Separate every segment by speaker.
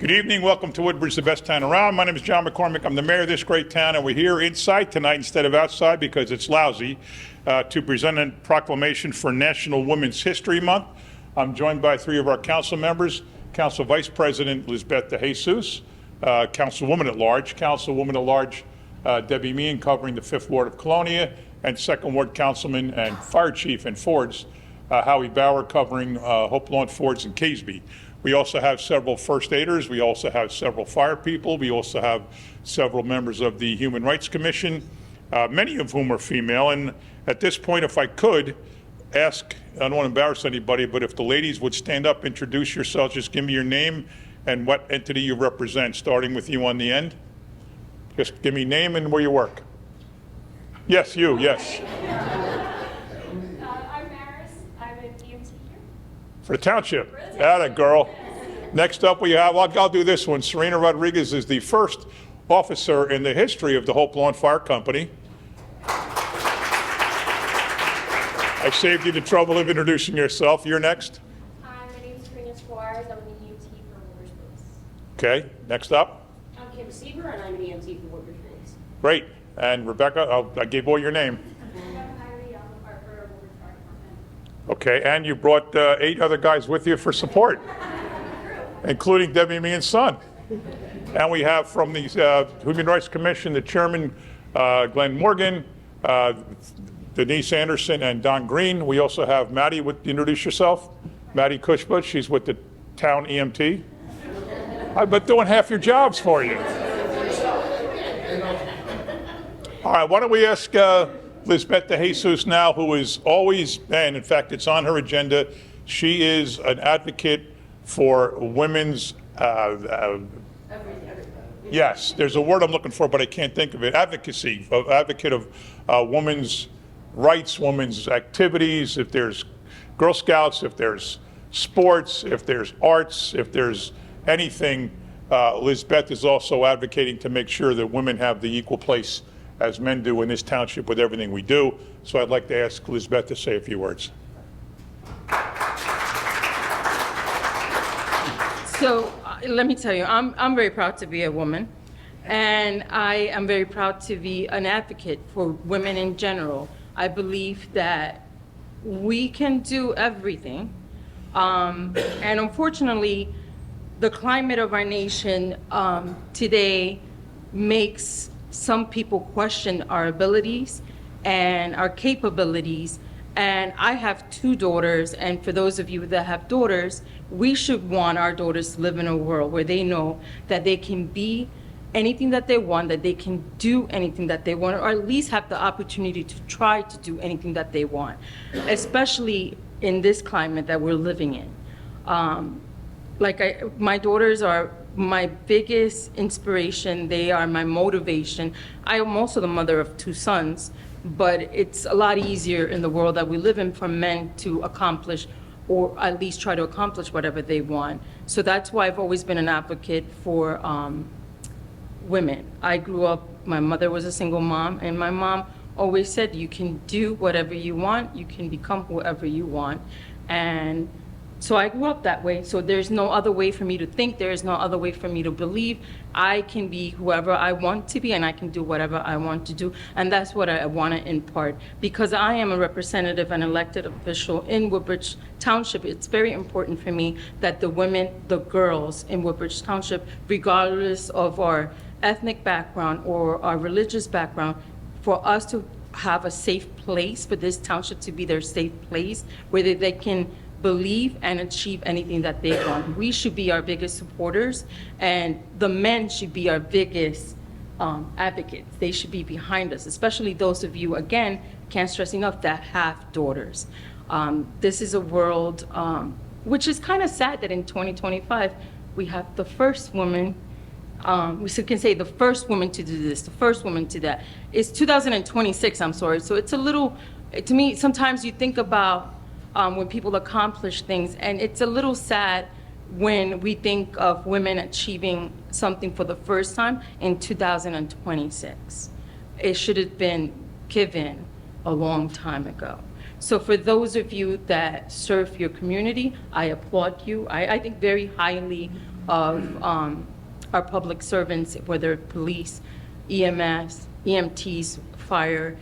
Speaker 1: Good evening. Welcome to Woodbridge, the best town around. My name is John McCormick. I'm the mayor of this great town, and we're here inside tonight instead of outside because it's lousy to present a proclamation for National Women's History Month. I'm joined by three of our council members, Council Vice President Lisbeth DeJesus, Councilwoman at Large Debbie Meehan, covering the 5th Ward of Colonia, and 2nd Ward Councilman and Fire Chief in Fords, Howie Bauer, covering Hope Lawn, Fords, and Caseby. We also have several first aiders. We also have several fire people. We also have several members of the Human Rights Commission, many of whom are female. And at this point, if I could ask, I don't want to embarrass anybody, but if the ladies would stand up, introduce yourselves, just give me your name and what entity you represent, starting with you on the end. Just give me name and where you work. Yes, you, yes. For the township. Atta girl. Next up we have, I'll do this one. Serena Rodriguez is the first officer in the history of the Hope Lawn Fire Company. I saved you the trouble of introducing yourself. You're next.
Speaker 2: Hi, my name is Serena Suarez. I'm an EMT for Woodbridge Police.
Speaker 1: Okay, next up.
Speaker 3: I'm Kim Sieber, and I'm an EMT for Woodbridge Police.
Speaker 1: Great. And Rebecca, I gave all your name. Okay, and you brought 8 other guys with you for support, including Debbie Meehan's son. And we have from the Human Rights Commission, the chairman, Glenn Morgan, Denise Anderson, and Don Green. We also have Maddie, introduce yourself. Maddie Cushbush, she's with the town EMT. I've been doing half your jobs for you. All right, why don't we ask Lisbeth DeJesus now, who has always been, in fact, it's on her agenda. She is an advocate for women's, yes, there's a word I'm looking for, but I can't think of it. Advocacy, advocate of women's rights, women's activities. If there's Girl Scouts, if there's sports, if there's arts, if there's anything, Lisbeth is also advocating to make sure that women have the equal place as men do in this township with everything we do. So I'd like to ask Lisbeth to say a few words.
Speaker 4: So let me tell you, I'm very proud to be a woman, and I am very proud to be an advocate for women in general. I believe that we can do everything, and unfortunately, the climate of our nation today makes some people question our abilities and our capabilities. And I have 2 daughters, and for those of you that have daughters, we should want our daughters to live in a world where they know that they can be anything that they want, that they can do anything that they want, or at least have the opportunity to try to do anything that they want, especially in this climate that we're living in. My daughters are my biggest inspiration. They are my motivation. I am also the mother of 2 sons, but it's a lot easier in the world that we live in for men to accomplish, or at least try to accomplish whatever they want. So that's why I've always been an advocate for women. I grew up, my mother was a single mom, and my mom always said, you can do whatever you want, you can become whoever you want. And so I grew up that way. So there's no other way for me to think. There's no other way for me to believe. I can be whoever I want to be, and I can do whatever I want to do. And that's what I want to impart. Because I am a representative and elected official in Woodbridge Township, it's very important for me that the women, the girls in Woodbridge Township, regardless of our ethnic background or our religious background, for us to have a safe place, for this township to be their safe place, where they can believe and achieve anything that they want. We should be our biggest supporters, and the men should be our biggest advocates. They should be behind us, especially those of you, again, can't stress enough, that have daughters. This is a world which is kind of sad that in 2025, we have the first woman, we can say the first woman to do this, the first woman to that. It's 2026, I'm sorry. So it's a little, to me, sometimes you think about when people accomplish things, and it's a little sad when we think of women achieving something for the first time in 2026. It should have been given a long time ago. So for those of you that serve your community, I applaud you. I think very highly of our public servants, whether police, EMS, EMTs, fire,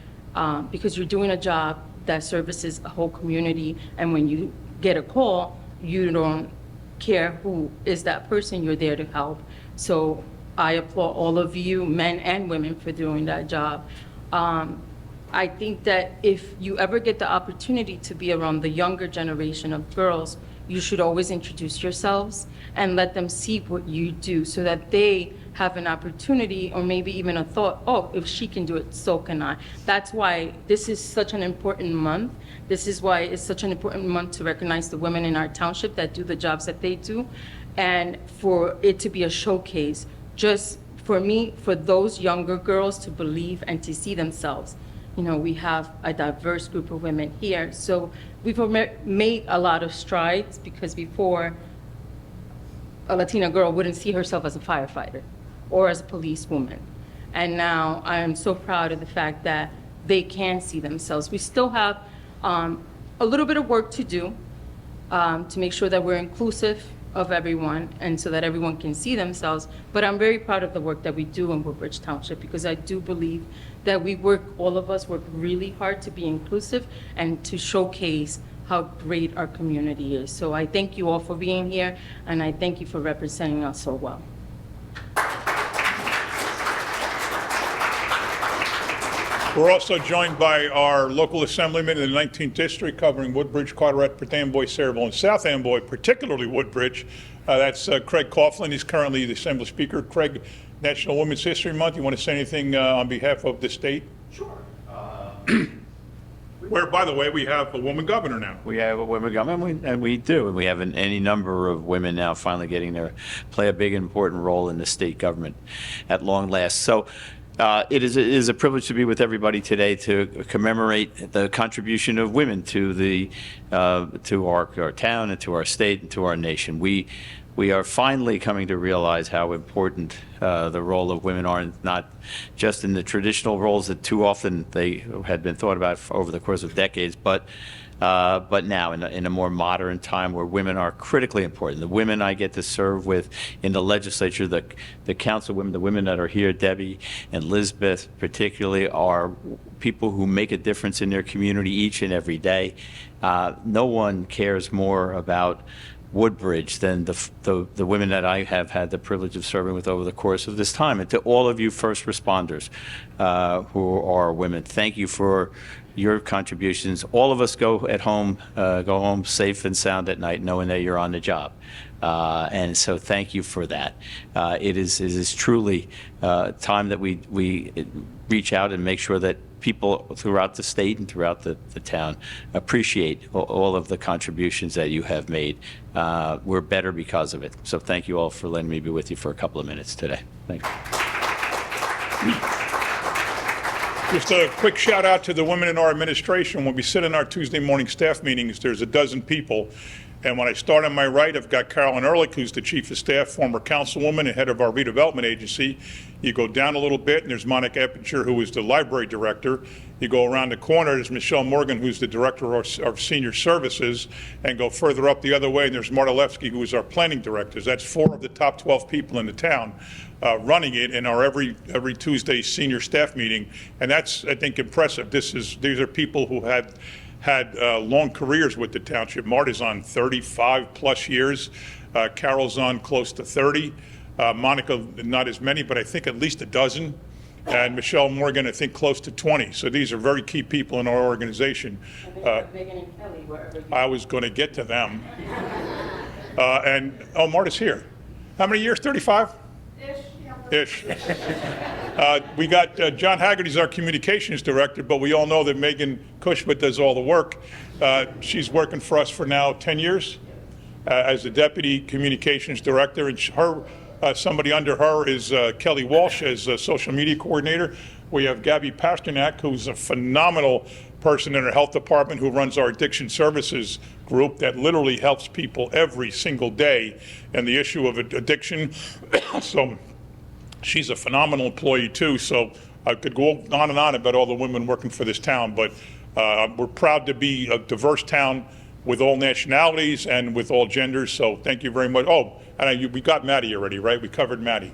Speaker 4: because you're doing a job that services a whole community, and when you get a call, you don't care who is that person, you're there to help. So I applaud all of you, men and women, for doing that job. I think that if you ever get the opportunity to be around the younger generation of girls, you should always introduce yourselves and let them see what you do so that they have an opportunity or maybe even a thought, oh, if she can do it, so can I. That's why this is such an important month. This is why it's such an important month to recognize the women in our township that do the jobs that they do, and for it to be a showcase just for me, for those younger girls to believe and to see themselves. You know, we have a diverse group of women here. So we've made a lot of strides, because before, a Latina girl wouldn't see herself as a firefighter or as a policewoman. And now I am so proud of the fact that they can see themselves. We still have a little bit of work to do to make sure that we're inclusive of everyone and so that everyone can see themselves. But I'm very proud of the work that we do in Woodbridge Township, because I do believe that all of us work really hard to be inclusive and to showcase how great our community is. So I thank you all for being here, and I thank you for representing us so well.
Speaker 1: We're also joined by our local assemblyman in the 19th district, covering Woodbridge, Carteret, Perth Amboy, Sayreville, and South Amboy, particularly Woodbridge. That's Craig Coughlin. He's currently the Assembly Speaker. Craig, National Women's History Month. You want to say anything on behalf of the state?
Speaker 5: Sure.
Speaker 1: Where, by the way, we have a woman governor now.
Speaker 5: We have a women government, and we do. And we have any number of women now finally getting to play a big and important role in the state government at long last. So it is a privilege to be with everybody today to commemorate the contribution of women to our town and to our state and to our nation. We are finally coming to realize how important the role of women are, not just in the traditional roles that too often they had been thought about over the course of decades, but now in a more modern time where women are critically important. The women I get to serve with in the legislature, the councilwomen, the women that are here, Debbie and Lisbeth particularly, are people who make a difference in their community each and every day. No one cares more about Woodbridge than the women that I have had the privilege of serving with over the course of this time. And to all of you first responders who are women, thank you for your contributions. All of us go home safe and sound at night knowing that you're on the job. And so thank you for that. It is truly time that we reach out and make sure that people throughout the state and throughout the town appreciate all of the contributions that you have made. We're better because of it. So thank you all for letting me be with you for a couple of minutes today. Thank you.
Speaker 1: Just a quick shout out to the women in our administration. When we sit in our Tuesday morning staff meetings, there's a dozen people. And when I start on my right, I've got Carolyn Ehrlich, who's the chief of staff, former councilwoman and head of our redevelopment agency. You go down a little bit, and there's Monica Eppinger, who is the library director. You go around the corner, there's Michelle Morgan, who's the director of senior services, and go further up the other way, and there's Marta Levsky, who is our planning director. That's 4 of the top 12 people in the town running it in our every Tuesday senior staff meeting, and that's, I think, impressive. These are people who had long careers with the township. Marta's on 35 plus years. Carol's on close to 30. Monica, not as many, but I think at least a dozen. And Michelle Morgan, I think close to 20. So these are very key people in our organization.
Speaker 4: Megan and Kelly, wherever you
Speaker 1: I was going to get to them. Marta's here. How many years? 35? Ish. We got John Haggerty's our communications director, but we all know that Megan Cushman does all the work. She's working for us for now 10 years as the deputy communications director, and somebody under her is Kelly Walsh as a social media coordinator. We have Gabby Pasternak, who's a phenomenal person in our health department who runs our addiction services group that literally helps people every single day in the issue of addiction. So she's a phenomenal employee too. So I could go on and on about all the women working for this town, but we're proud to be a diverse town with all nationalities and with all genders. So thank you very much. Oh, and we got Maddie already, right? We covered Maddie.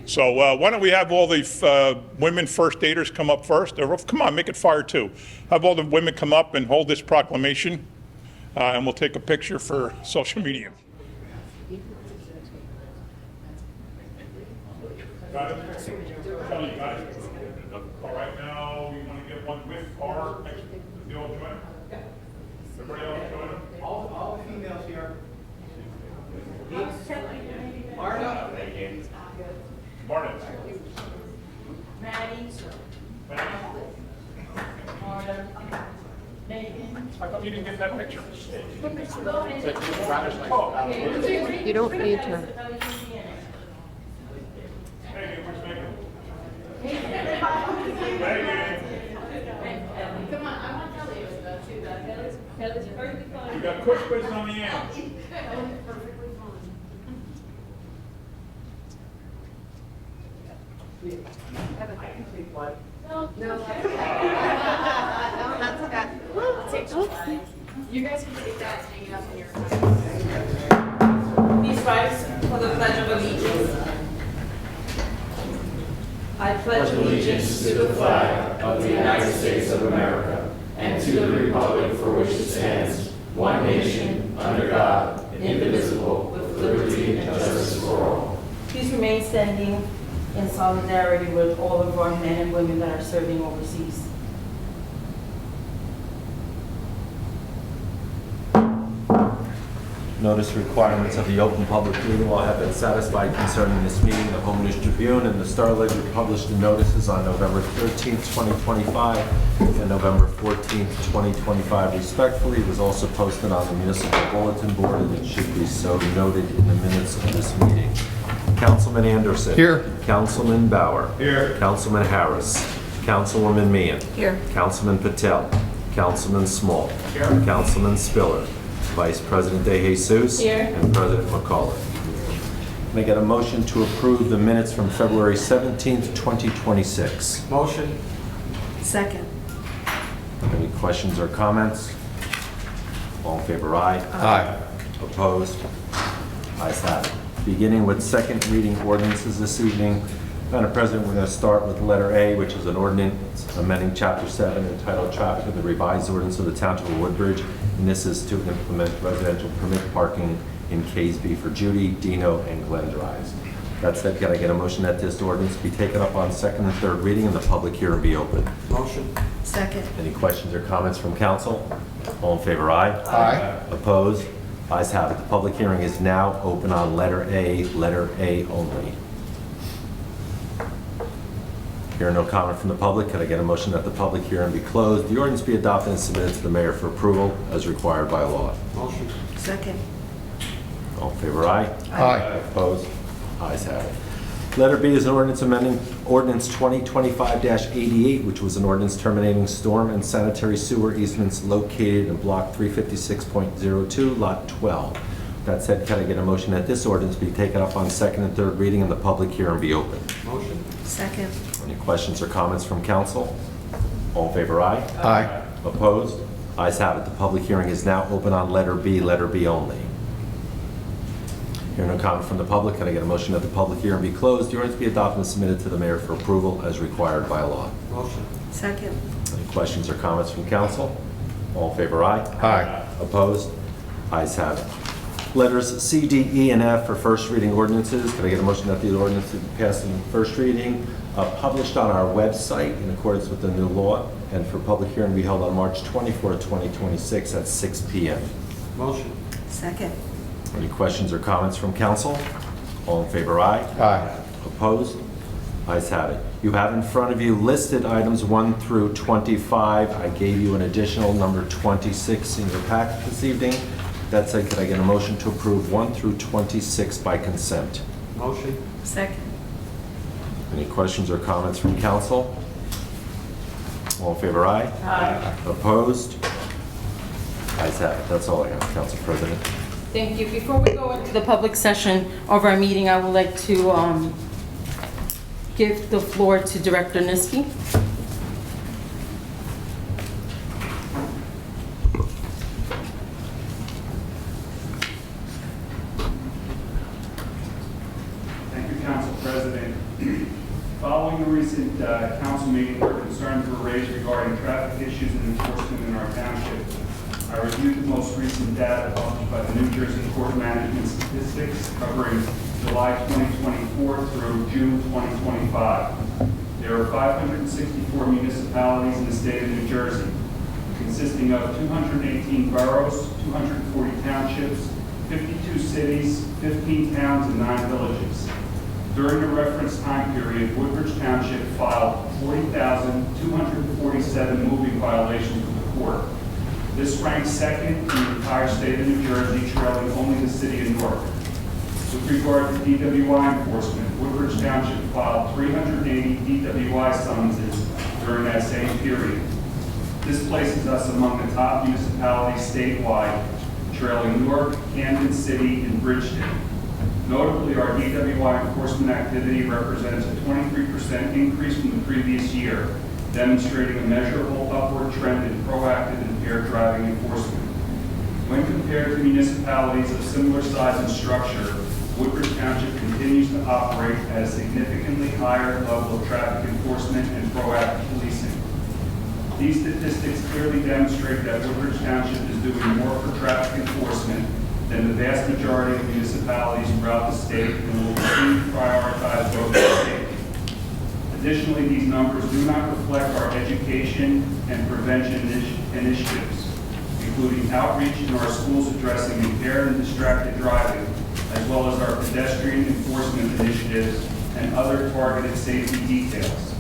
Speaker 1: So why don't we have all the women first aiders come up first? Or, come on, make it fire too. Have all the women come up and hold this proclamation, and we'll take a picture for social media. Got it? Kelly, got it? All right, now we want to get one with our next, the old joiner. Everybody else join them?
Speaker 6: All females here.
Speaker 1: Martin.
Speaker 4: Maddie.
Speaker 1: I thought you didn't get that picture.
Speaker 7: You don't need to.
Speaker 1: Megan, where's Megan?
Speaker 2: Come on, I want Kelly to go too. Kelly's perfectly fine.
Speaker 1: You got Kush Quiz on the end.
Speaker 2: Perfectly fine. You guys can take that and hang it up in your.
Speaker 4: Please rise for the Pledge of Allegiance. I pledge allegiance to the flag
Speaker 8: of the United States of America and to the republic for which it stands, one nation, under God, indivisible, with liberty and justice for all.
Speaker 4: Please remain standing in solidarity with all of our men and women that are serving overseas.
Speaker 6: Notice requirements of the Open Public Meeting Law have been satisfied concerning this meeting. The Home News Tribune and the Star Ledger published the notices on November 13th, 2025 and November 14th, 2025 respectfully. It was also posted on the Municipal Bulletin Board and it should be so noted in the minutes of this meeting. Councilman Anderson.
Speaker 7: Here.
Speaker 6: Councilman Bauer.
Speaker 1: Here.
Speaker 6: Councilman Harris. Councilwoman Meehan.
Speaker 7: Here.
Speaker 6: Councilman Patel. Councilman Small.
Speaker 1: Here.
Speaker 6: Councilman Spiller. Vice President De Jesus.
Speaker 4: Here.
Speaker 6: And President McCullough. Can I get a motion to approve the minutes from February 17th, 2026?
Speaker 8: Motion.
Speaker 7: Second.
Speaker 6: Any questions or comments? All in favor, aye.
Speaker 7: Aye.
Speaker 6: Opposed? Ayes have it. Beginning with second reading ordinances this evening. Madam President, we're going to start with letter A, which is an ordinance amending Chapter 7 entitled Traffic of the Revised Ordinance of the Township of Woodbridge. And this is to implement residential permit parking in Caseby for Judy, Dino, and Glen Drives. That said, can I get a motion that this ordinance be taken up on second and third reading and the public hearing be open?
Speaker 8: Motion.
Speaker 7: Second.
Speaker 6: Any questions or comments from council? All in favor, aye.
Speaker 7: Aye.
Speaker 6: Opposed? Ayes have it. The public hearing is now open on letter A only. Hearing no comment from the public, can I get a motion that the public hearing be closed, the ordinance be adopted and submitted to the mayor for approval as required by law?
Speaker 8: Motion.
Speaker 7: Second.
Speaker 6: All in favor, aye.
Speaker 7: Aye.
Speaker 6: Opposed? Ayes have it. Letter B is an ordinance amending ordinance 2025-88, which was an ordinance terminating storm and sanitary sewer easements located in block 356.02, lot 12. That said, can I get a motion that this ordinance be taken up on second and third reading and the public hearing be open?
Speaker 8: Motion.
Speaker 7: Second.
Speaker 6: Any questions or comments from council? All in favor, aye.
Speaker 7: Aye.
Speaker 6: Opposed? Ayes have it. The public hearing is now open on letter B only. Hearing no comment from the public, can I get a motion that the public hearing be closed, the ordinance be adopted and submitted to the mayor for approval as required by law?
Speaker 8: Motion.
Speaker 7: Second.
Speaker 6: Any questions or comments from council? All in favor, aye.
Speaker 7: Aye.
Speaker 6: Opposed? Ayes have it. Letters C, D, E, and F for first reading ordinances. Can I get a motion that the ordinance be passed in first reading, published on our website in accordance with the new law, and for public hearing to be held on March 24th, 2026 at 6 p.m.?
Speaker 8: Motion.
Speaker 7: Second.
Speaker 6: Any questions or comments from council? All in favor, aye.
Speaker 7: Aye.
Speaker 6: Opposed? Ayes have it. You have in front of you listed items 1 through 25. I gave you an additional number 26 in your packet this evening. That said, can I get a motion to approve 1 through 26 by consent?
Speaker 8: Motion.
Speaker 7: Second.
Speaker 6: Any questions or comments from council? All in favor, aye.
Speaker 4: Aye.
Speaker 6: Opposed? Ayes have it. That's all I have, Council President.
Speaker 4: Thank you. Before we go into the public session of our meeting, I would like to give the floor to Director Niski.
Speaker 9: council meeting where concerns were raised regarding traffic issues and enforcement in our township. I reviewed the most recent data published by the New Jersey Court Management Statistics covering July 2024 through June 2025. There are 564 municipalities in the state of New Jersey, consisting of 218 boroughs, 240 townships, 52 cities, 15 towns, and 9 villages. During the reference time period, Woodbridge Township filed 40,247 moving violations with the court. This ranks second in the entire state of New Jersey, trailing only the city of Newark. With regard to DWI enforcement, Woodbridge Township filed 380 DWI summonses during that same period. This places us among the top municipalities statewide, trailing Newark, Camden City, and Bridgeton. Notably, our DWI enforcement activity represents a 23% increase from the previous year, demonstrating a measurable upward trend in proactive impaired driving enforcement. When compared to municipalities of similar size and structure, Woodbridge Township continues to operate at a significantly higher level of traffic enforcement and proactive policing. These statistics clearly demonstrate that Woodbridge Township is doing more for traffic enforcement than the vast majority of municipalities throughout the state and will continue to prioritize road safety. Additionally, these numbers do not reflect our education and prevention initiatives, including outreach in our schools addressing impaired and distracted driving, as well as our pedestrian enforcement initiatives and other targeted safety details.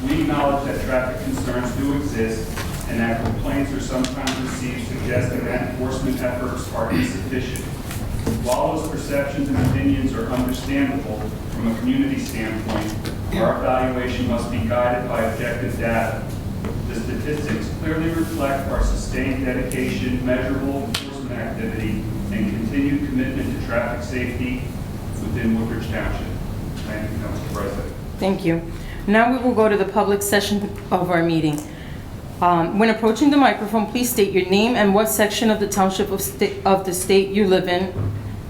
Speaker 9: We acknowledge that traffic concerns do exist and that complaints are sometimes received suggesting that enforcement efforts are insufficient. While those perceptions and opinions are understandable from a community standpoint, our evaluation must be guided by objective data. The statistics clearly reflect our sustained dedication, measurable enforcement activity, and continued commitment to traffic safety within Woodbridge Township. Thank you, Council President.
Speaker 4: Thank you. Now we will go to the public session of our meeting. When approaching the microphone, please state your name and what section of the township of the state you live in,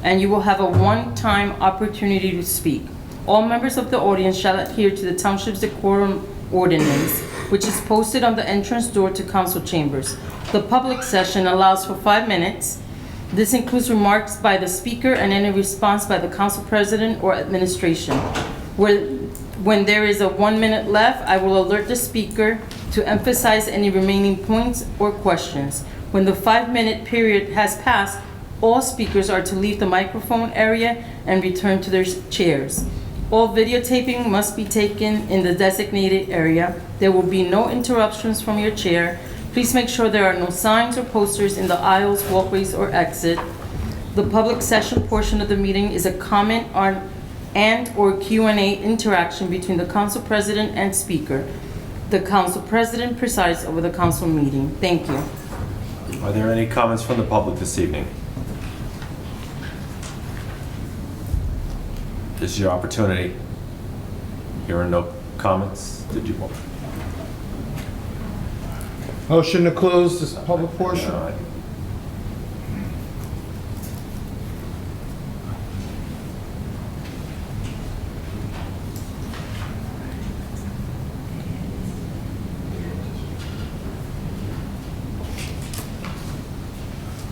Speaker 4: and you will have a one-time opportunity to speak. All members of the audience shall adhere to the township's decorum ordinance, which is posted on the entrance door to council chambers. The public session allows for 5 minutes. This includes remarks by the speaker and any response by the council president or administration. When there is a 1 minute left, I will alert the speaker to emphasize any remaining points or questions. When the 5-minute period has passed, all speakers are to leave the microphone area and return to their chairs. All videotaping must be taken in the designated area. There will be no interruptions from your chair. Please make sure there are no signs or posters in the aisles, walkways, or exit. The public session portion of the meeting is a comment on and/or Q&A interaction between the council president and speaker. The council president presides over the council meeting. Thank you.
Speaker 6: Are there any comments from the public this evening? This is your opportunity. Hearing no comments, did you want?
Speaker 10: Motion to close this public portion.
Speaker 6: All right.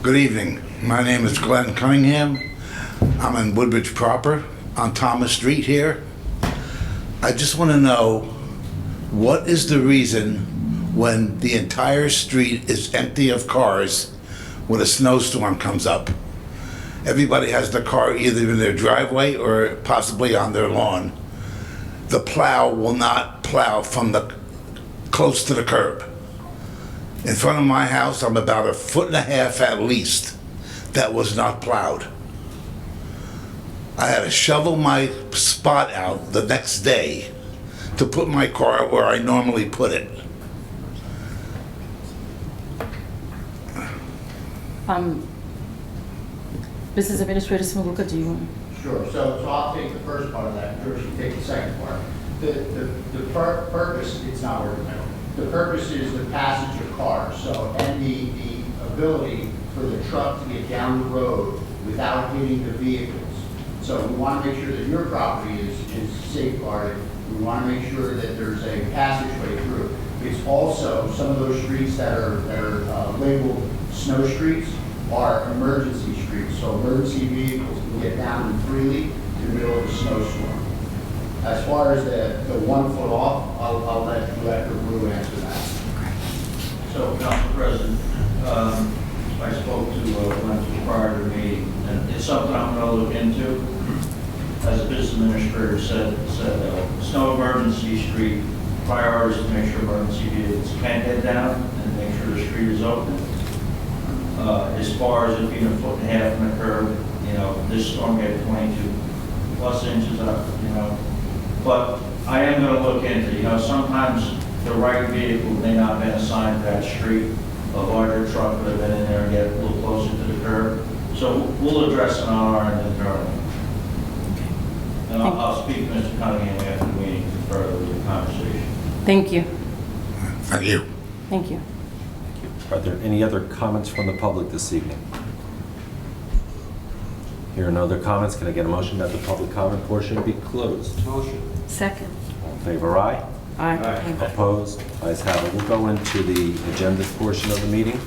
Speaker 11: Good evening. My name is Glenn Cunningham. I'm in Woodbridge proper on Thomas Street here. I just want to know, what is the reason when the entire street is empty of cars when a snowstorm comes up? Everybody has their car either in their driveway or possibly on their lawn. The plow will not plow from the close to the curb. In front of my house, I'm about 1.5 feet at least that was not plowed. I had to shovel my spot out the next day to put my car where I normally put it.
Speaker 4: Mrs. Administrator Smaluka, do you want?
Speaker 12: Sure. So I'll take the first part of that, and George, you take the second part. The purpose, it's not working now. The purpose is the passage of cars, so, and the ability for the truck to get down the road without hitting the vehicles. So we want to make sure that your property is safeguarded We want to make sure that there's a passageway through. It's also, some of those streets that are labeled snow streets are emergency streets, so emergency vehicles can get down them freely in the middle of a snowstorm. As far as the 1 foot off, I'll let Director Brew answer that.
Speaker 13: So, Council President, I spoke to Wenzel prior to the meeting, and it's something I'm going to look into. As a business administrator said snow emergency street, priority is to make sure emergency vehicles can get down and make sure the street is open. As far as it being 1.5 feet from the curb, you know, this storm had 22 plus inches up, you know. But I am going to look into, you know, sometimes the right vehicle may not have been assigned to that street. A larger truck would have been in there and get a little closer to the curb. So we'll address it on our end internally. And I'll speak to Mr. Cunningham after the meeting to further the conversation.
Speaker 4: Thank you.
Speaker 11: Thank you.
Speaker 4: Thank you.
Speaker 6: Are there any other comments from the public this evening? Hearing no other comments, can I get a motion that the public comment portion be closed?
Speaker 10: Motion.
Speaker 7: Second.
Speaker 6: All in favor, aye?
Speaker 7: Aye.
Speaker 6: Opposed? Ayes have it. We'll go into the agenda portion of the meeting.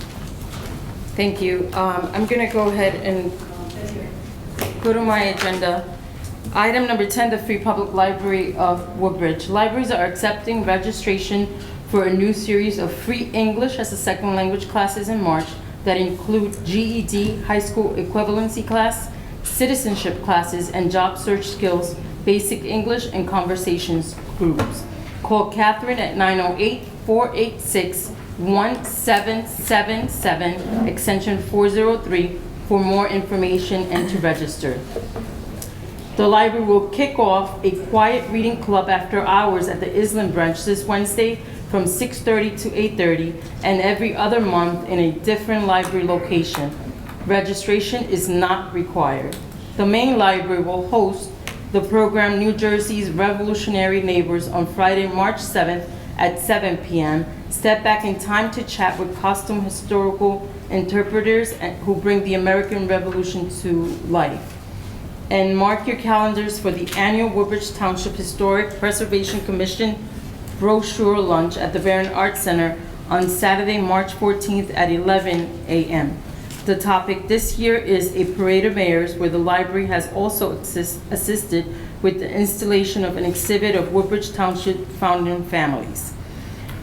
Speaker 4: Thank you. I'm going to go ahead and go to my agenda. Item number 10, the Free Public Library of Woodbridge. Libraries are accepting registration for a new series of free English as a second language classes in March that include GED, high school equivalency class, citizenship classes, and job search skills, basic English, and conversations groups. Call Catherine at 908-486-1777, extension 403, for more information and to register. The library will kick off a quiet reading club after hours at the Island branch this Wednesday from 6:30 to 8:30, and every other month in a different library location. Registration is not required. The main library will host the program New Jersey's Revolutionary Neighbors on Friday, March 7th at 7 p.m. Step back in time to chat with costume historical interpreters who bring the American Revolution to life. And mark your calendars for the annual Woodbridge Township Historic Preservation Commission brochure lunch at the Barron Arts Center on Saturday, March 14th at 11 a.m. The topic this year is a parade of mayors, where the library has also assisted with the installation of an exhibit of Woodbridge Township founding families.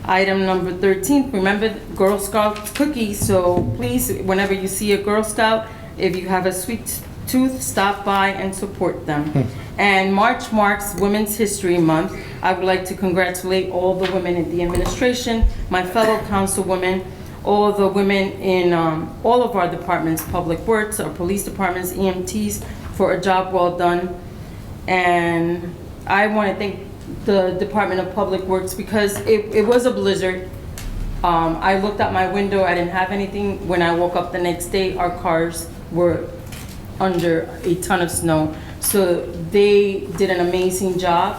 Speaker 4: Item number 13, remember Girl Scout cookies, so please, whenever you see a Girl Scout, if you have a sweet tooth, stop by and support them. And March marks Women's History Month. I would like to congratulate all the women in the administration, my fellow councilwomen, all the women in all of our departments, Public Works, our police departments, EMTs, for a job well done. And I want to thank the Department of Public Works because it was a blizzard. I looked out my window, I didn't have anything. When I woke up the next day, our cars were under a ton of snow. So they did an amazing job.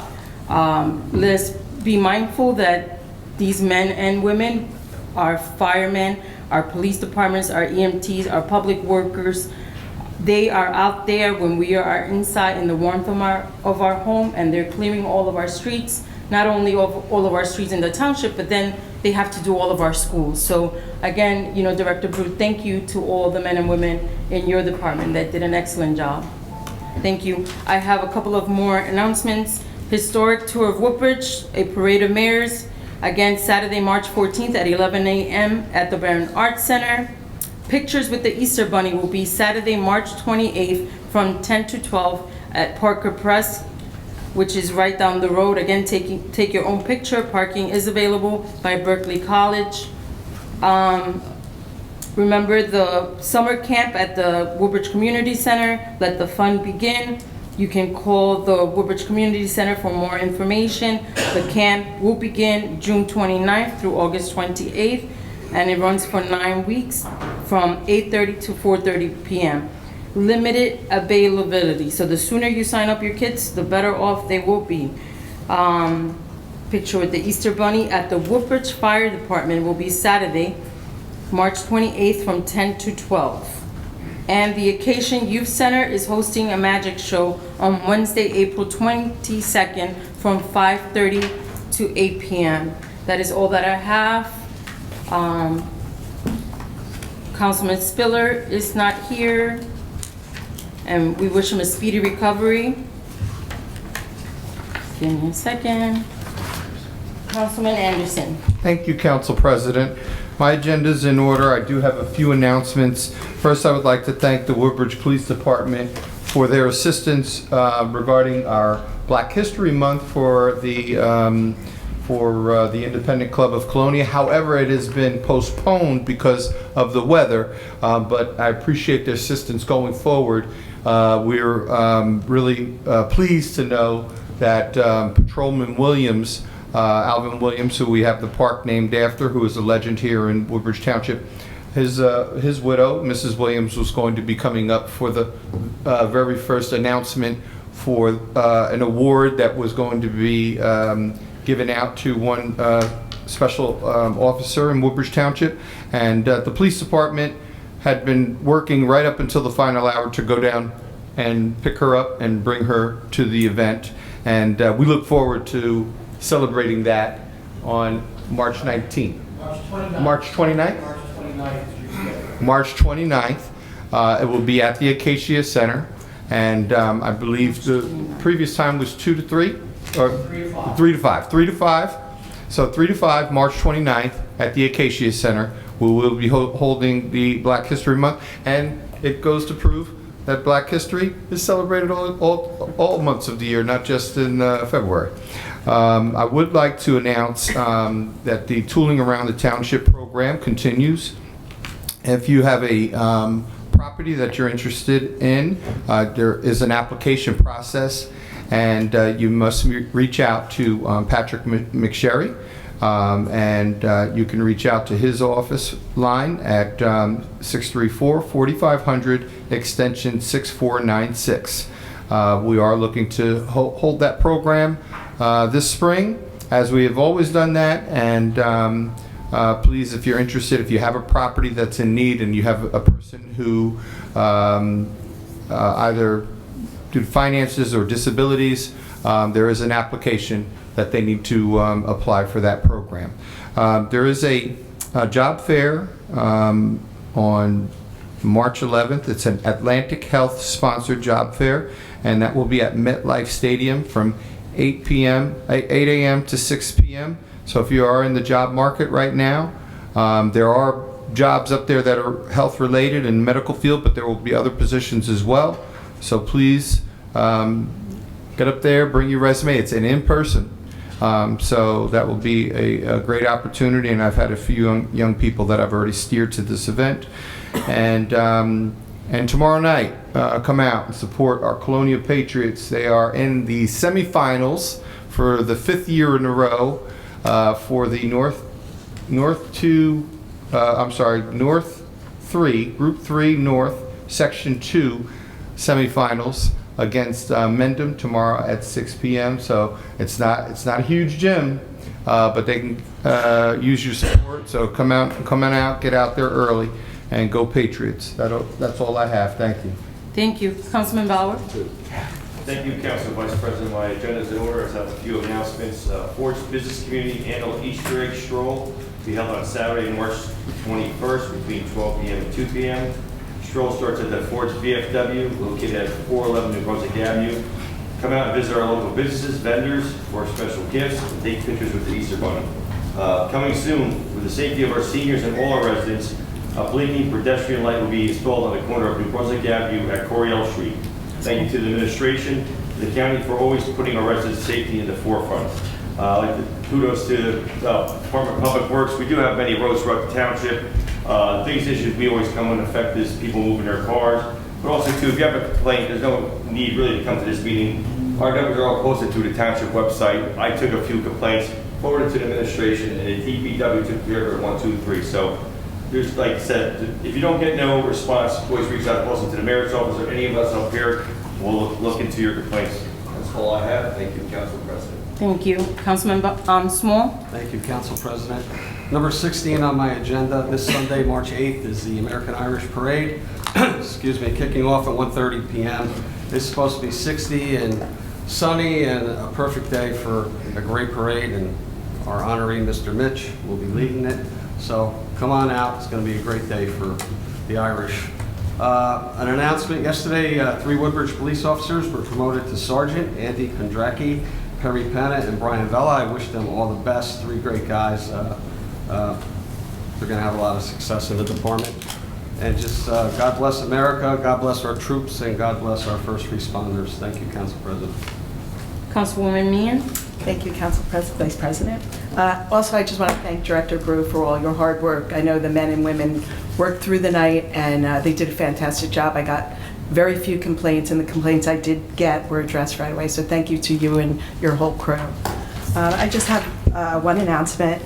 Speaker 4: Let's be mindful that these men and women, our firemen, our police departments, our EMTs, our public workers, they are out there when we are inside in the warmth of our home, and they're clearing all of our streets, not only all of our streets in the township, but then they have to do all of our schools. So again, you know, Director Brew, thank you to all the men and women in your department that did an excellent job. Thank you. I have a couple of more announcements. Historic Tour of Woodbridge, a parade of mayors, again, Saturday, March 14th at 11 a.m. at the Barron Arts Center. Pictures with the Easter Bunny will be Saturday, March 28th from 10 to 12 at Parker Press, which is right down the road. Again, take your own picture. Parking is available by Berkeley College. Remember the summer camp at the Woodbridge Community Center. Let the fun begin. You can call the Woodbridge Community Center for more information. The camp will begin June 29th through August 28th, and it runs for 9 weeks from 8:30 to 4:30 p.m. Limited availability, so the sooner you sign up your kids, the better off they will be. Picture with the Easter Bunny at the Woodbridge Fire Department will be Saturday, March 28th from 10 to 12. And the Acacian Youth Center is hosting a magic show on Wednesday, April 22nd from 5:30 to 8 p.m. That is all that I have. Councilman Spiller is not here, and we wish him a speedy recovery. Give me a second. Councilman Anderson.
Speaker 10: Thank you, Council President. My agenda is in order. I do have a few announcements. First, I would like to thank the Woodbridge Police Department for their assistance regarding our Black History Month for the Independent Club of Colonia. However, it has been postponed because of the weather, but I appreciate their assistance going forward. We're really pleased to know that Patrolman Williams, Alvin Williams, who we have the park named after, who is a legend here in Woodbridge Township, his widow, Mrs. Williams, was going to be coming up for the very first announcement for an award that was going to be given out to one special officer in Woodbridge Township. And the police department had been working right up until the final hour to go down and pick her up and bring her to the event. And we look forward to celebrating that on March 19th. March 29th? March 29th. It will be at the Acacia Center. And I believe the previous time was 2 to 3? Or 3 to 5. 3 to 5. So 3 to 5, March 29th at the Acacia Center. We will be holding the Black History Month. And it goes to prove that Black History is celebrated all months of the year, not just in February. I would like to announce that the Tooling Around the Township program continues. If you have a property that you're interested in, there is an application process, and you must reach out to Patrick McSherry, and you can reach out to his office line at 634-4500 extension 6496. We are looking to hold that program this spring, as we have always done that. And please, if you're interested, if you have a property that's in need and you have a person who either due to finances or disabilities, there is an application that they need to apply for that program. There is a job fair on March 11th. It's an Atlantic Health sponsored job fair, and that will be at MetLife Stadium from 8 a.m. to 6 p.m. So if you are in the job market right now, there are jobs up there that are health related and medical field, but there will be other positions as well. So please get up there, bring your resume. It's an in-person. So that will be a great opportunity, and I've had a few young people that I've already steered to this event. And tomorrow night, come out and support our Colonia Patriots. They are in the semifinals for the 5th year in a row for the North 3, Group 3 North, Section 2 semifinals against Mendham tomorrow at 6 p.m. So it's not a huge gym, but they can use your support. So come out, get out there early, and go Patriots. That's all I have. Thank you.
Speaker 4: Thank you. Councilman Bauer.
Speaker 14: Thank you, Council Vice President. My agenda is in order. I have a few announcements. Ford's Business Community Annual Easter Egg Stroll will be held on Saturday, March 21st between 12 p.m. and 2 p.m. Stroll starts at the Ford's VFW, located at 411 New Brunswick Avenue. Come out and visit our local businesses, vendors, for special gifts, and take pictures with the Easter Bunny. Coming soon, with the safety of our seniors and all our residents, a blinking pedestrian light will be installed on the corner of New Brunswick Avenue at Coryell Street. Thank you to the administration, to the county for always putting our residents' safety in the forefront. I'd like to kudos to the Department of Public Works. We do have many roads throughout the township. The biggest issues we always come and affect is people moving their cars. But also, too, if you have a complaint, there's no need really to come to this meeting. Our numbers are all posted through the township website. I took a few complaints, forwarded to the administration, and the DPW took care of it 1, 2, 3. So, there's, like I said, if you don't get no response, always reach out to the mayor's office or any of us up here. We'll look into your complaints. That's all I have. Thank you, Council President.
Speaker 4: Thank you. Councilman Small?
Speaker 15: Thank you, Council President. Number 16 on my agenda, this Sunday, March 8th, is the American Irish Parade. Excuse me, kicking off at 1:30 p.m. It's supposed to be 60 and sunny and a perfect day for a great parade, and our honoree, Mr. Mitch, will be leading it. So come on out. It's going to be a great day for the Irish. An announcement yesterday, 3 Woodbridge police officers were promoted to sergeant: Andy Kondracki, Perry Pennant, and Brian Vella. I wish them all the best. 3 great guys. They're going to have a lot of success in the department. And just God bless America, God bless our troops, and God bless our first responders. Thank you, Council President.
Speaker 4: Councilwoman Meehan?
Speaker 7: Thank you, Council Vice President. Also, I just want to thank Director Brew for all your hard work. I know the men and women worked through the night, and they did a fantastic job. I got very few complaints, and the complaints I did get were addressed right away. So thank you to you and your whole crew. I just have one announcement.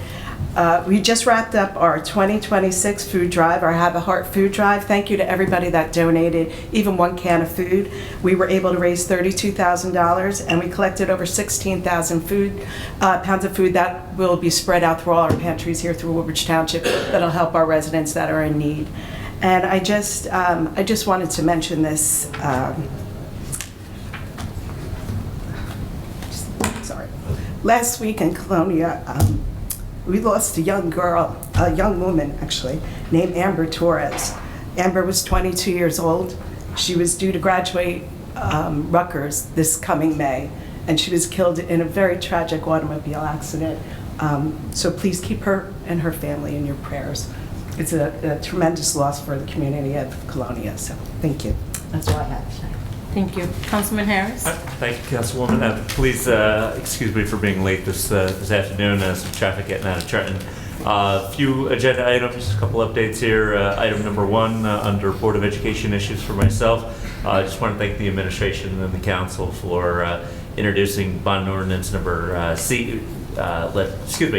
Speaker 7: We just wrapped up our 2026 food drive, our Have a Heart food drive. Thank you to everybody that donated even 1 can of food. We were able to raise $32,000, and we collected over 16,000 pounds of food that will be spread out through all our pantries here through Woodbridge Township. That'll help our residents that are in need. And I just wanted to mention this. Sorry. Last week in Colonia, we lost a young woman actually, named Amber Torres. Amber was 22 years old. She was due to graduate Rutgers this coming May, and she was killed in a very tragic automobile accident. So please keep her and her family in your prayers. It's a tremendous loss for the community of Colonia, so thank you. That's all I have to say.
Speaker 4: Thank you. Councilman Harris?
Speaker 16: Thank you, Councilwoman. Please excuse me for being late this afternoon. Some traffic getting out of Trenton. A few agenda items, a couple updates here. Item number 1, under Board of Education issues for myself. I just want to thank the administration and the council for introducing bond ordinance number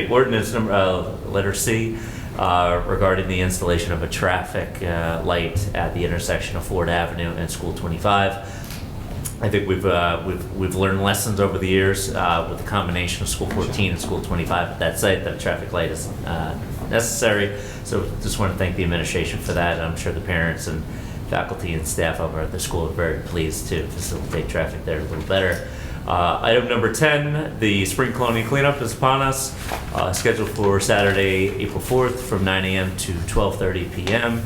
Speaker 16: ordinance number letter C regarding the installation of a traffic light at the intersection of Ford Avenue and School 25. I think we've learned lessons over the years with the combination of School 14 and School 25 at that site, that a traffic light is necessary. So just want to thank the administration for that. I'm sure the parents and faculty and staff over at the school are very pleased to facilitate traffic there a little better. Item number 10, the Spring Colonial Cleanup is upon us, scheduled for Saturday, April 4th from 9 a.m. to 12:30 p.m.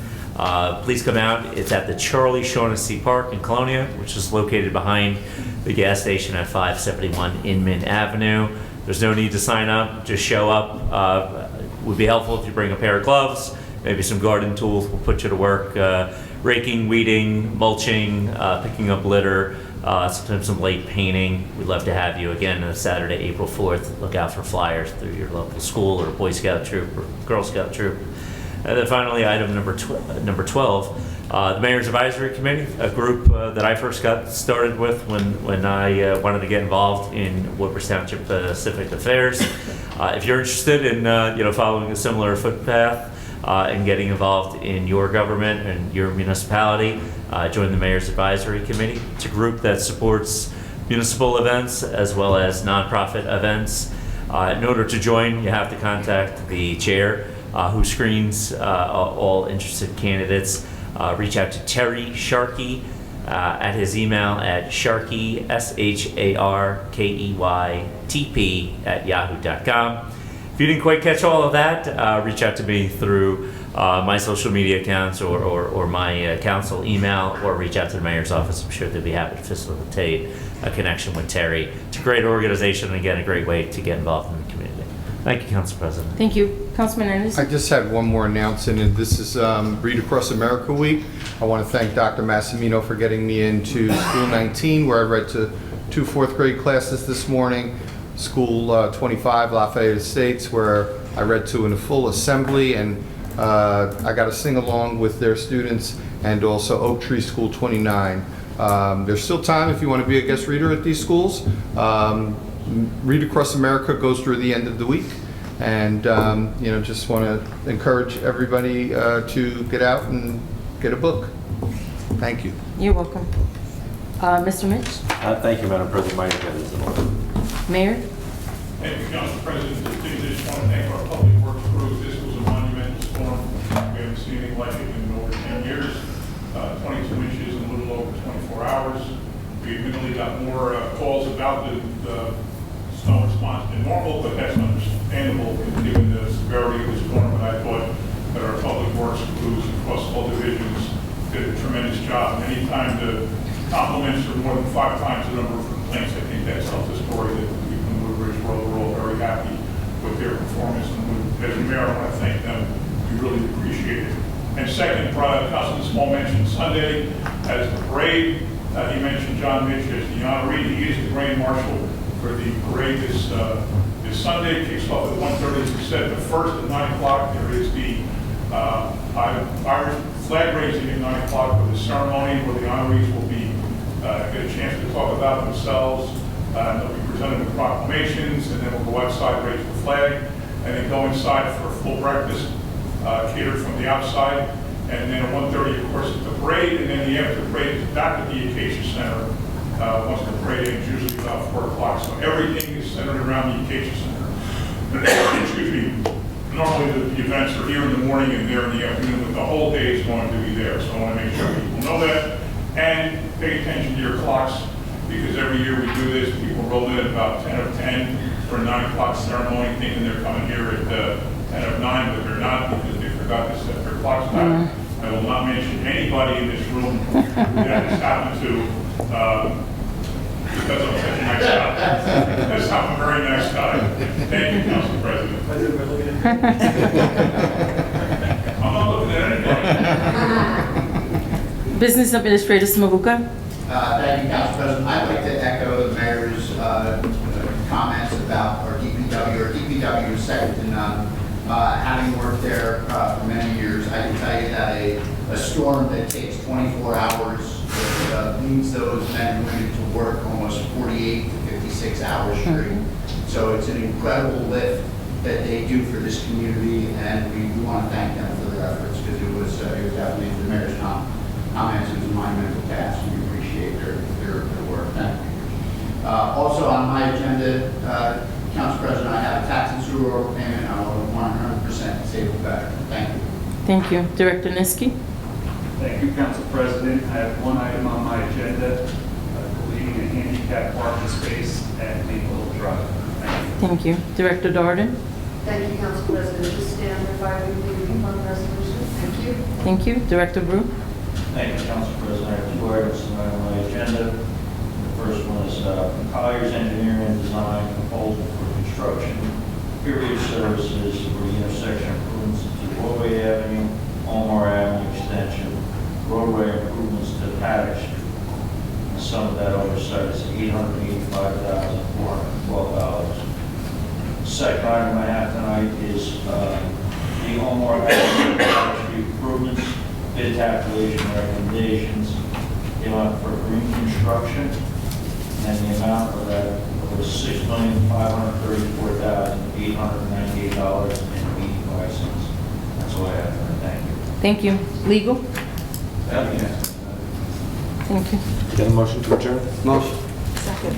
Speaker 16: Please come out. It's at the Charlie Shaughnessy Park in Colonia, which is located behind the gas station at 571 Inman Avenue. There's no need to sign up, just show up. Would be helpful if you bring a pair of gloves, maybe some garden tools. We'll put you to work raking, weeding, mulching, picking up litter, sometimes some late painting. We'd love to have you again on Saturday, April 4th. Look out for flyers through your local school or Boy Scout troop or Girl Scout troop. And then finally, item number 12, the Mayor's Advisory Committee, a group that I first got started with when I wanted to get involved in Woodbridge Township civic affairs. If you're interested in following a similar footpath and getting involved in your government and your municipality, join the Mayor's Advisory Committee. It's a group that supports municipal events as well as nonprofit events. In order to join, you have to contact the chair, who screens all interested candidates. Reach out to Terry Sharkey at his email at Sharkey, SHARKEYTP @yahoo.com. If you didn't quite catch all of that, reach out to me through my social media accounts or my council email, or reach out to the mayor's office. I'm sure they'd be happy to facilitate a connection with Terry. It's a great organization, and again, a great way to get involved in the community. Thank you, Council President.
Speaker 4: Thank you. Councilman Anderson?
Speaker 10: I just had one more announcement, and this is Read Across America Week. I want to thank Dr. Massimino for getting me into School 19, where I read to 2 4th grade classes this morning. School 25, Lafayette Estates, where I read to in a full assembly, and I got to sing along with their students, and also Oak Tree School 29. There's still time if you want to be a guest reader at these schools. Read Across America goes through the end of the week, and just want to encourage everybody to get out and get a book. Thank you.
Speaker 4: You're welcome. Mr. Mitch?
Speaker 6: Thank you, Madam President. My agenda is in order.
Speaker 4: Mayor?
Speaker 1: Thank you, Council President. I just want to thank our public works crews. This was a monumental storm. We haven't seen anything like it in over 10 years. 22 inches in a little over 24 hours. We admittedly got more calls about the snow response than normal, but that's understandable given the severity of the storm. But I thought that our public works crews across all divisions did a tremendous job. And anytime the compliments are more than 5 times the number of complaints, I think that tells the story that the people in Woodbridge we're all very happy with their performance. And as a mayor, I want to thank them. We really appreciate it. And second, Councilman Small mentioned Sunday as the parade. He mentioned John Mitch as the honoree. He is the grand marshal for the parade this Sunday. It kicks off at 1:30. As we said, the first at 9 o'clock. There is the Irish flag raising at 9 o'clock with the ceremony where the honorees will be get a chance to talk about themselves. They'll be presented with proclamations, and then we'll go outside, raise the flag, and then go inside for a full breakfast catered from the outside. And then at 1:30, of course, is the parade, and then the after parade is back at the Acacia Center. Once the parade ends, usually about 4 o'clock. So everything is centered around the Acacia Center. Excuse me. Normally the events are here in the morning and there in the afternoon, but the whole day is going to be there. So I want to make sure people know that. And pay attention to your clocks, because every year we do this, people roll in at about 10 of 10 for a 9 o'clock ceremony, thinking they're coming here at 10 of 9, but they're not, because they forgot to set their clocks back. I will not mention anybody in this room that has happened to, because I'm such a nice guy. Because I'm a very nice guy. Thank you, Council President. I'm not looking at anybody.
Speaker 4: Business Administrator Smavuka.
Speaker 12: Thank you, Council President. I'd like to echo the mayor's comments about our DPW. Our DPW is second to none. Having worked there for many years, I can tell you that a storm that takes 24 hours leads those men and women to work almost 48 to 56 hours straight. So it's an incredible lift that they do for this community, and we want to thank them for their efforts, because it was definitely, the mayor's comments, it was a monumental task, and we appreciate their work. Thank you. Also on my agenda, Council President, I have a tax and sewer overpayment. I will 100% save it better. Thank you.
Speaker 4: Thank you. Director Niski.
Speaker 9: Thank you, Council President. I have one item on my agenda, deleting a handicap parking space at Maple Drive.
Speaker 4: Thank you. Director Darden.
Speaker 3: Thank you, Council President. Just stand for 5 weekly refund resolution. Thank you.
Speaker 4: Thank you. Director Brew.
Speaker 13: Thank you, Council President. I have 2 items tonight on my agenda. The first one is Colliers Engineering and Design proposal for construction period services for the intersection improvements to Broadway Avenue, Omar Avenue extension, roadway improvements to Paddock Street. And some of that oversight is $885,412. Second item I have tonight is the Omar Avenue Paddock Street improvements, bid tabulation recommendations, the amount for green construction, and the amount of that was $6,534,898.85. That's all I have. Thank you.
Speaker 4: Thank you. Legal.
Speaker 13: Thank you.
Speaker 4: Thank you.
Speaker 6: Get a motion to adjourn?
Speaker 15: Motion.
Speaker 7: Second.